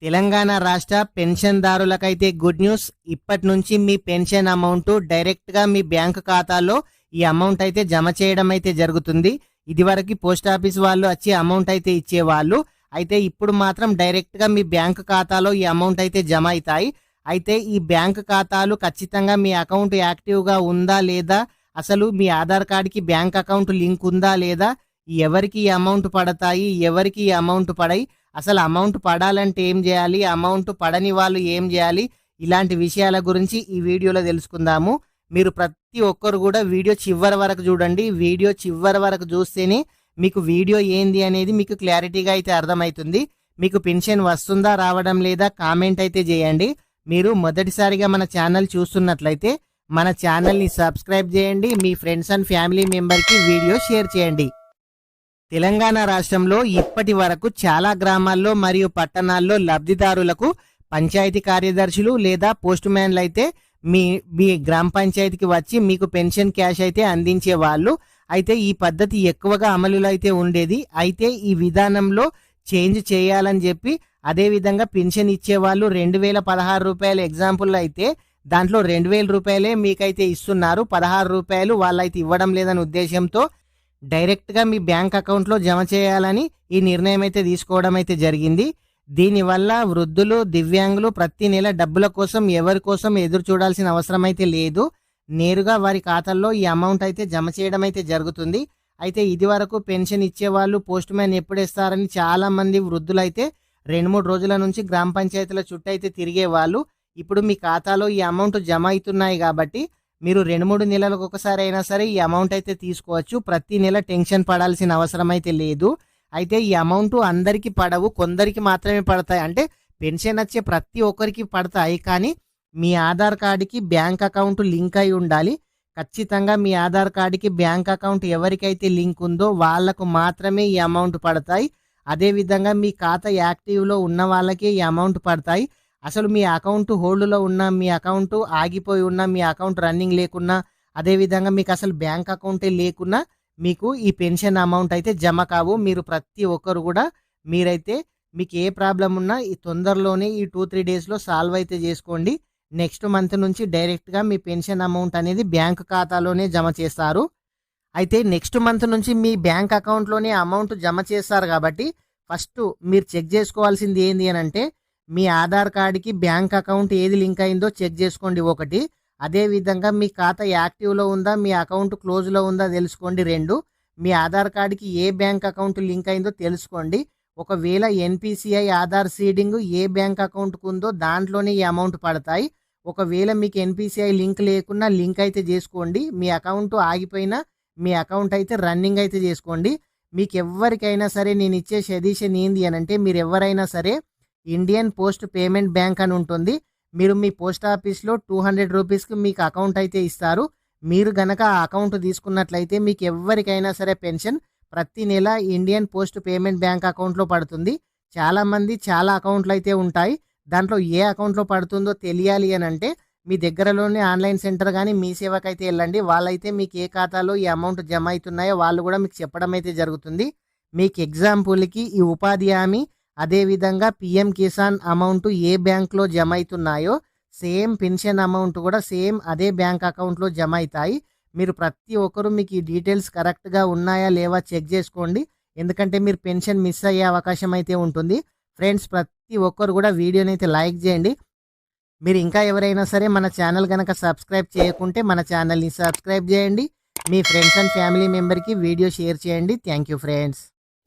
తెలంగాణ రాష్ట్ర పెన్షన్దారులకైతే good news. ఇప్పటి నుంచి మీ పెన్షన్ అమౌంట్ డైరెక్ట్గా మీ బ్యాంక్ ఖాతాలో ఈ అమౌంట్ అయితే జమ చేయడం అయితే జరుగుతుంది. ఇదివరకు పోస్ట్ ఆఫీస్ వాళ్ళు వచ్చి అమౌంట్ అయితే ఇచ్చేవాళ్ళు. అయితే ఇప్పుడు మాత్రం డైరెక్ట్గా మీ బ్యాంక్ ఖాతాలో ఈ అమౌంట్ అయితే జమ అవుతాయి. అయితే ఈ బ్యాంక్ ఖాతాలు ఖచ్చితంగా మీ అకౌంట్ యాక్టివ్గా ఉందా లేదా, అసలు మీ ఆధార్ కార్డుకి బ్యాంక్ అకౌంట్ లింక్ ఉందా లేదా, ఎవరికి ఈ అమౌంట్ పడతాయి, ఎవరికి ఈ అమౌంట్ పడాయి, అసలు అమౌంట్ పడాలంటే ఏం చేయాలి, అమౌంట్ పడని వాళ్ళు ఏం చేయాలి, ఇలాంటి విషయాల గురించి ఈ వీడియోలో తెలుసుకుందాము. మీరు ప్రతి ఒక్కరు కూడా వీడియో చివరి వరకు చూడండి. వీడియో చివరి వరకు చూస్తేనే మీకు వీడియో ఏంది అనేది మీకు క్లారిటీగా అయితే అర్థమవుతుంది. మీకు పెన్షన్ వస్తుందా రావడం లేదా కామెంట్ అయితే చేయండి. మీరు మొదటిసారిగా మన ఛానల్ చూస్తున్నట్లయితే మన ఛానల్ని సబ్స్క్రైబ్ చేయండి. మీ ఫ్రెండ్స్ అండ్ ఫ్యామిలీ మెంబర్కి వీడియో షేర్ చేయండి. తెలంగాణ రాష్ట్రంలో ఇప్పటి వరకు చాలా గ్రామాల్లో మరియు పట్టణాల్లో లబ్ధిదారులకు పంచాయతీ కార్యదర్శులు లేదా పోస్ట్ మ్యాన్లు అయితే మీ గ్రామ పంచాయతీకి వచ్చి మీకు పెన్షన్ క్యాష్ అయితే అందించే వాళ్ళు. అయితే ఈ పద్ధతి ఎక్కువగా అమలులో అయితే ఉండేది. అయితే ఈ విధానంలో చేంజ్ చేయాలని చెప్పి అదేవిధంగా పెన్షన్ ఇచ్చేవాళ్ళు 2016 రూపాయల ఎగ్జాంపుల్ అయితే దాంట్లో 2000 రూపాయలే మీకైతే ఇస్తున్నారు. 16 రూపాయలు వాళ్ళైతే ఇవ్వడం లేదని ఉద్దేశంతో డైరెక్ట్గా మీ బ్యాంక్ అకౌంట్లో జమ చేయాలని ఈ నిర్ణయం అయితే తీసుకోవడం అయితే జరిగింది. దీనివల్ల వృద్ధులు, దివ్యాంగులు ప్రతి నెల డబ్బుల కోసం ఎవరి కోసం ఎదురు చూడాల్సిన అవసరం అయితే లేదు. నేరుగా వారి ఖాతాల్లో ఈ అమౌంట్ అయితే జమ చేయడం అయితే జరుగుతుంది. అయితే ఇది వరకు పెన్షన్ ఇచ్చేవాళ్ళు పోస్ట్ మ్యాన్ ఎప్పుడు ఇస్తారని చాలా మంది వృద్ధులు అయితే 2-3 రోజుల నుంచి గ్రామ పంచాయతీల చుట్టూ అయితే తిరిగేవాళ్ళు. ఇప్పుడు మీ ఖాతాలో ఈ అమౌంట్ జమ అవుతున్నాయి కాబట్టి మీరు 2-3 నెలలకు ఒకసారి అయినా సరే ఈ అమౌంట్ అయితే తీసుకోవచ్చు. ప్రతి నెల టెన్షన్ పడాల్సిన అవసరం అయితే లేదు. అయితే ఈ అమౌంట్ అందరికీ పడవు, కొందరికి మాత్రమే పడతాయి. అంటే పెన్షన్ వచ్చే ప్రతి ఒక్కరికి పడతాయి. కానీ మీ ఆధార్ కార్డుకి బ్యాంక్ అకౌంట్ లింక్ అయి ఉండాలి. ఖచ్చితంగా మీ ఆధార్ కార్డుకి బ్యాంక్ అకౌంట్ ఎవరికైతే లింక్ ఉందో వాళ్లకు మాత్రమే ఈ అమౌంట్ పడతాయి. అదేవిధంగా మీ ఖాతా యాక్టివ్లో ఉన్న వాళ్ళకే ఈ అమౌంట్ పడతాయి. అసలు మీ అకౌంట్ హోల్డ్లో ఉన్న, మీ అకౌంట్ ఆగిపోయి ఉన్న, మీ అకౌంట్ రన్నింగ్ లేకున్నా, అదేవిధంగా మీకు అసలు బ్యాంక్ అకౌంటే లేకున్నా మీకు ఈ పెన్షన్ అమౌంట్ అయితే జమ కావు. మీరు ప్రతి ఒక్కరు కూడా మీరైతే మీకు ఏ ప్రాబ్లం ఉన్నా ఈ తొందరలోనే ఈ 2-3 డేస్లో సాల్వ్ అయితే చేసుకోండి. నెక్స్ట్ మంత్ నుంచి డైరెక్ట్గా మీ పెన్షన్ అమౌంట్ అనేది బ్యాంక్ ఖాతాలోనే జమ చేస్తారు. అయితే నెక్స్ట్ మంత్ నుంచి మీ బ్యాంక్ అకౌంట్లోనే అమౌంట్ జమ చేస్తారు కాబట్టి ఫస్ట్ మీరు చెక్ చేసుకోవాల్సింది ఏంది అని అంటే మీ ఆధార్ కార్డుకి బ్యాంక్ అకౌంట్ ఏది లింక్ అయిందో చెక్ చేసుకోండి ఒకటి. అదేవిధంగా మీ ఖాతా యాక్టివ్లో ఉందా, మీ అకౌంట్ క్లోజ్లో ఉందా తెలుసుకోండి 2. మీ ఆధార్ కార్డుకి ఏ బ్యాంక్ అకౌంట్ లింక్ అయిందో తెలుసుకోండి. ఒకవేళ ఎన్పిసిఐ ఆధార్ సీడింగ్ ఏ బ్యాంక్ అకౌంట్కు ఉందో దాంట్లోనే ఈ అమౌంట్ పడతాయి. ఒకవేళ మీకు ఎన్పిసిఐ లింక్ లేకున్నా లింక్ అయితే చేసుకోండి. మీ అకౌంట్ ఆగిపోయినా మీ అకౌంట్ అయితే రన్నింగ్ అయితే చేసుకోండి. మీకు ఎవరికైనా సరే నేను ఇచ్చే సజెషన్ ఏంది అని అంటే మీరు ఎవరైనా సరే ఇండియన్ పోస్ట్ పేమెంట్ బ్యాంక్ అని ఉంటుంది. మీరు మీ పోస్ట్ ఆఫీస్లో 200 రూపీస్కి మీకు అకౌంట్ అయితే ఇస్తారు. మీరు గనక ఆ అకౌంట్ తీసుకున్నట్లయితే మీకు ఎవరికైనా సరే పెన్షన్ ప్రతి నెల ఇండియన్ పోస్ట్ పేమెంట్ బ్యాంక్ అకౌంట్లో పడుతుంది. చాలామంది చాలా అకౌంట్లు అయితే ఉంటాయి. దాంట్లో ఏ అకౌంట్లో పడుతుందో తెలియాలి అని అంటే మీ దగ్గరలోనే ఆన్లైన్ సెంటర్ కానీ మీ సేవకు అయితే వెళ్ళండి. వాళ్ళైతే మీకు ఏ ఖాతాలో ఈ అమౌంట్ జమ అవుతున్నాయో వాళ్ళు కూడా మీకు చెప్పడం అయితే జరుగుతుంది. మీకు ఎగ్జాంపుల్కి ఈ ఉపాధి హామీ అదేవిధంగా పిఎం కిసాన్ అమౌంట్ ఏ బ్యాంక్లో జమ అవుతున్నాయో సేమ్ పెన్షన్ అమౌంట్ కూడా సేమ్ అదే బ్యాంక్ అకౌంట్లో జమ అవుతాయి. మీరు ప్రతి ఒక్కరు మీకు ఈ డీటెయిల్స్ కరెక్ట్గా ఉన్నాయా లేవా చెక్ చేసుకోండి. ఎందుకంటే మీరు పెన్షన్ మిస్ అయ్యే అవకాశం అయితే ఉంటుంది. ఫ్రెండ్స్ ప్రతి ఒక్కరు కూడా వీడియోని అయితే లైక్ చేయండి. మీరు ఇంకా ఎవరైనా సరే మన ఛానల్ కనుక సబ్స్క్రైబ్ చేయకుంటే మన ఛానల్ని సబ్స్క్రైబ్ చేయండి. మీ ఫ్రెండ్స్ అండ్ ఫ్యామిలీ మెంబర్కి వీడియో షేర్ చేయండి. Thank you friends.